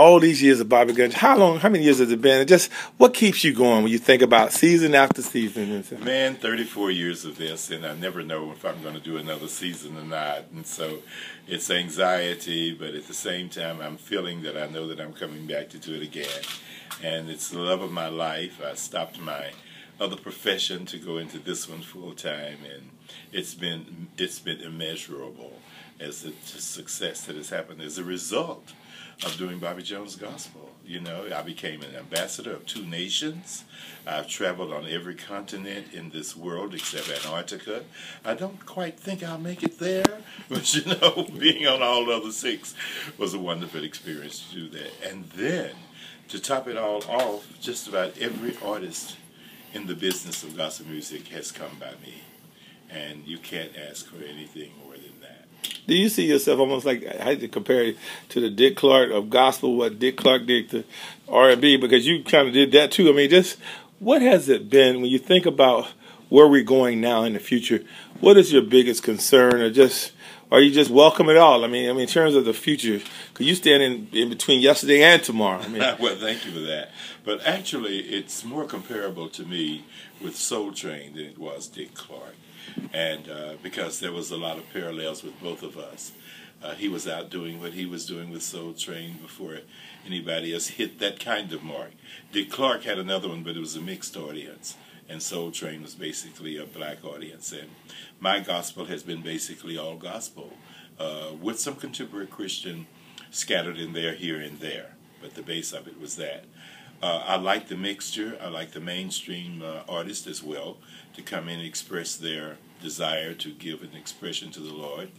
all these years of Bobby Guns, how many years has it been? And just what keeps you going when you think about season after season? Man, 34 years of this, and I never know if I'm going to do another season or not. And so it's anxiety, but at the same time, I'm feeling that I know that I'm coming back to do it again. And it's the love of my life. I stopped my other profession to go into this one full time, and it's been immeasurable as the success that has happened as a result of doing Bobby Jones Gospel. You know, I became an ambassador of 2 nations. I've traveled on every continent in this world except Antarctica. I don't quite think I'll make it there, but you know, being on all the other 6 was a wonderful experience to do that. And then, to top it all off, just about every artist in the business of gospel music has come by me. And you can't ask for anything more than that. Do you see yourself almost like, I had to compare it to the Dick Clark of gospel, what Dick Clark did to R&B, because you kind of did that too. I mean, just what has it been when you think about where we're going now in the future? What is your biggest concern, or just are you just welcome it all? I mean, in terms of the future, because you stand in between yesterday and tomorrow. I mean, well, thank you for that. But actually, it's more comparable to me with Soul Train than it was Dick Clark. And because there was a lot of parallels with both of us. He was out doing what he was doing with Soul Train before anybody else hit that kind of mark. Dick Clark had another one, but it was a mixed audience, and Soul Train was basically a black audience. And my gospel has been basically all gospel, with some contemporary Christian scattered in there, here and there, but the base of it was that. I like the mixture. I like the mainstream artists as well to come in and express their desire to give an expression to the Lord.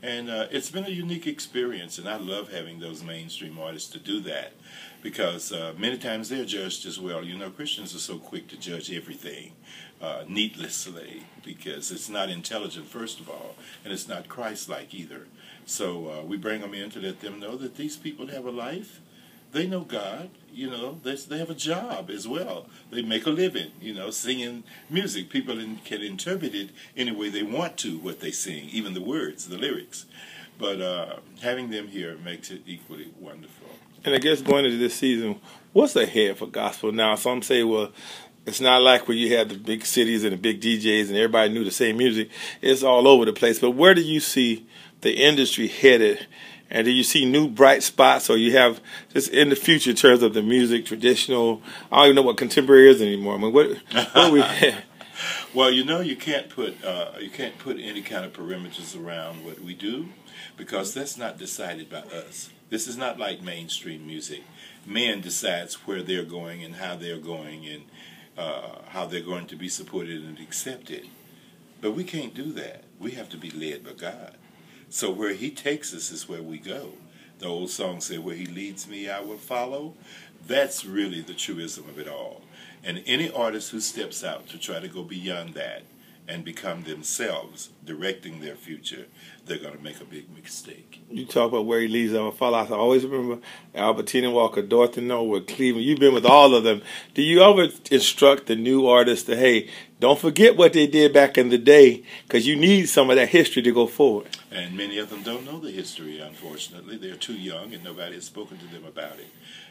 And it's been a unique experience, and I love having those mainstream artists to do that, because many times they're judged as well. You know, Christians are so quick to judge everything needlessly, because it's not intelligent, first of all, and it's not Christ-like either. So we bring them in to let them know that these people have a life. They know God, you know, they have a job as well. They make a living, you know, singing music. People can interpret it any way they want to, what they sing, even the words, the lyrics. But having them here makes it equally wonderful. And I guess going into this season, what's ahead for gospel now? Some say, well, it's not like where you had the big cities and the big DJs and everybody knew the same music. It's all over the place. But where do you see the industry headed? And do you see new bright spots, or you have just in the future in terms of the music, traditional? I don't even know what contemporary is anymore. I mean, what are we? Well, you know, you can't put any kind of perimeters around what we do, because that's not decided by us. This is not like mainstream music. Man decides where they're going and how they're going, and how they're going to be supported and accepted. But we can't do that. We have to be led by God. So where he takes us is where we go. The old song said, where he leads me, I will follow. That's really the truism of it all. And any artist who steps out to try to go beyond that and become themselves, directing their future, they're going to make a big mistake. You talk about where he leads, I will follow. I always remember Albertina Walker, Dorothy Norwood, Cleveland. You've been with all of them. Do you ever instruct the new artists to, hey, don't forget what they did back in the day, because you need some of that history to go forward? And many of them don't know the history, unfortunately. They're too young, and nobody has spoken to them about it.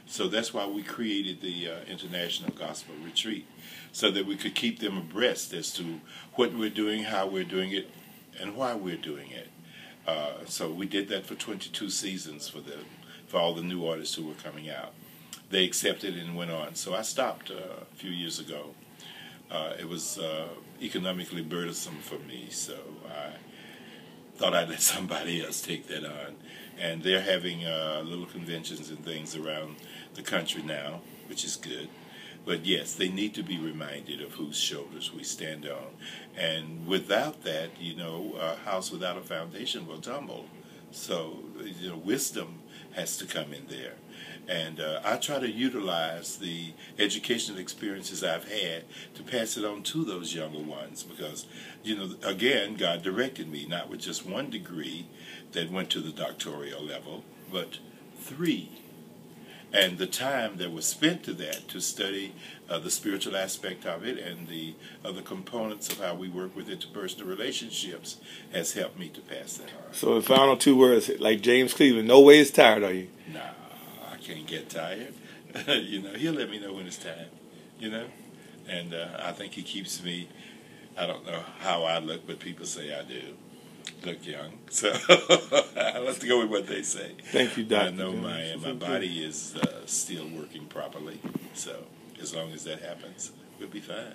So that's why we created the International Gospel Retreat, so that we could keep them abreast as to what we're doing, how we're doing it, and why we're doing it. So we did that for 22 seasons for all the new artists who were coming out. They accepted it and went on. So I stopped a few years ago. It was economically burdensome for me, so I thought I'd let somebody else take that on. And they're having little conventions and things around the country now, which is good. But yes, they need to be reminded of whose shoulders we stand on. And without that, you know, a house without a foundation will tumble. So, you know, wisdom has to come in there. And I try to utilize the educational experiences I've had to pass it on to those younger ones, because, you know, again, God directed me, not with just one degree that went to the doctoral level, but 3. And the time that was spent to that, to study the spiritual aspect of it and the other components of how we work with interpersonal relationships, has helped me to pass that on. So the final 2 words, like James Cleveland, no way is tired, are you? Nah, I can't get tired. He'll let me know when it's time. And I think he keeps me. I don't know how I look, but people say I do look young. So let's go with what they say. Thank you, Dr. I know my body is still working properly. So as long as that happens, we'll be fine.